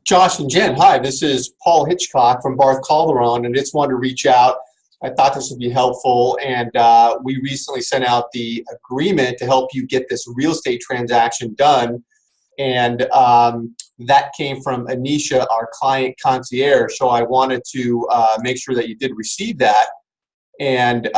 Josh and Jen, hi, this is Paul Hitchcock from Barth Calderon, and just wanted to reach out. I thought this would be helpful, and we recently sent out the agreement to help you get this real estate transaction done, and that came from Anisha, our client concierge, so I wanted to make sure that you did receive that, and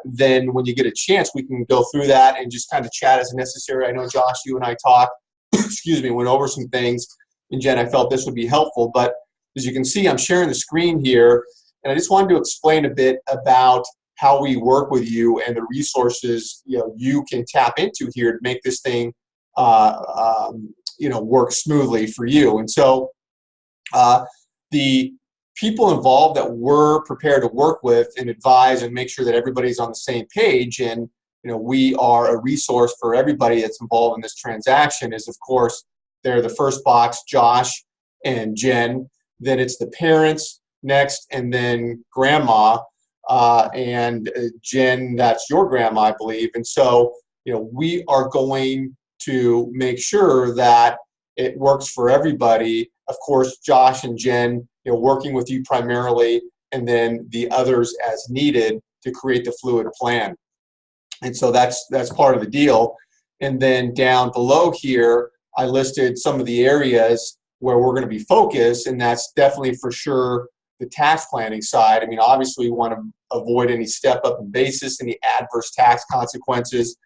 then when you get a chance, we can go through that and just kind of chat as necessary. I know, Josh, you and I talked, excuse me, went over some things. And Jen, I felt this would be helpful, but as you can see, I'm sharing the screen here, and I just wanted to explain a bit about how we work with you and the resources you can tap into here to make this thing work smoothly for you. And so the people involved that we're prepared to work with and advise and make sure that everybody's on the same page, and we are a resource for everybody that's involved in this transaction, is of course they're the first box, Josh and Jen. Then it's the parents next, and then grandma. And Jen, that's your grandma, I believe. And so, we are going to make sure that it works for everybody. Of course, Josh and Jen, working with you primarily, and then the others as needed to create the fluid plan. And so that's part of the deal. And then down below here, I listed some of the areas where we're going to be focused, and that's definitely for sure the tax planning side. I mean, obviously we want to avoid any step up in basis, any adverse tax consequences.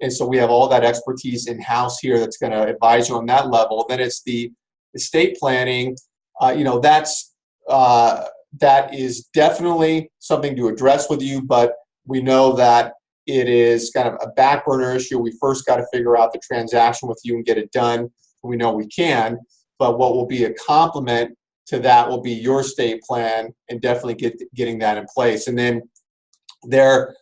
And so we have all that expertise in-house here that's going to advise you on that level. Then it's the estate planning. That is definitely something to address with you, but we know that it is kind of a back burner issue. We first got to figure out the transaction with you and get it done. We know we can, but what will be a complement to that will be your estate plan, and definitely getting that in place. And then the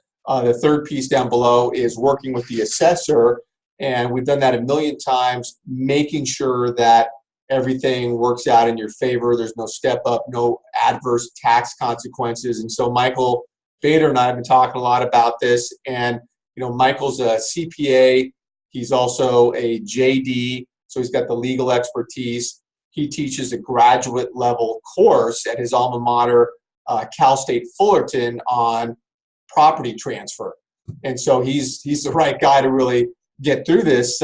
third piece down below is working with the assessor, and we've done that a million times, making sure that everything works out in your favor. There's no step up, no adverse tax consequences. And so Michael Bader and I have been talking a lot about this, and Michael's a CPA. He's also a JD, so he's got the legal expertise. He teaches a graduate level course at his alma mater, Cal State Fullerton, on property transfer, and so he's the right guy to really get through this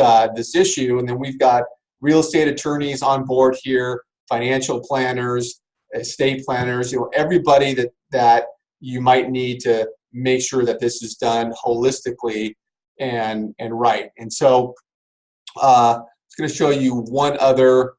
issue. And then we've got real estate attorneys on board here, financial planners, estate planners, everybody that you might need to make sure that this is done holistically and right. And so I'm going to show you one other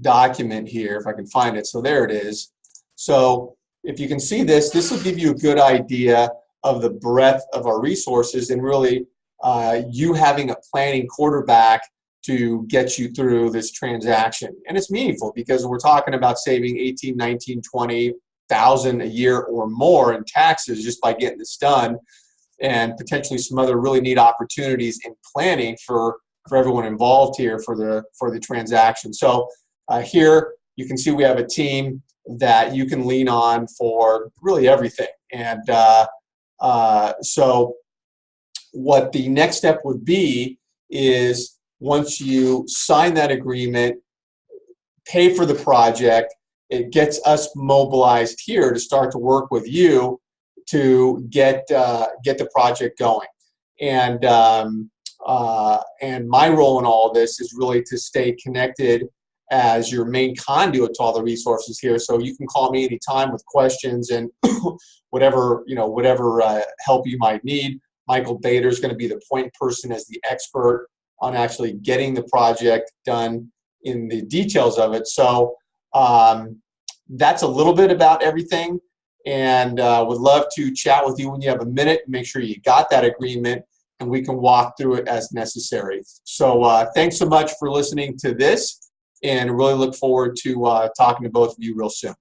document here, if I can find it. So there it is. So if you can see this will give you a good idea of the breadth of our resources, and really you having a planning quarterback to get you through this transaction. And it's meaningful because we're talking about saving 18, 19, 20,000 a year or more in taxes just by getting this done, and potentially some other really neat opportunities in planning for everyone involved here for the transaction. So here you can see we have a team that you can lean on for really everything. And so what the next step would be is, once you sign that agreement, pay for the project, it gets us mobilized here to start to work with you to get the project going. And my role in all of this is really to stay connected as your main conduit to all the resources here. So you can call me anytime with questions and whatever help you might need. Michael Bader is going to be the point person as the expert on actually getting the project done in the details of it. So that's a little bit about everything, and would love to chat with you when you have a minute and make sure you got that agreement, and we can walk through it as necessary. So thanks so much for listening to this, and really look forward to talking to both of you real soon.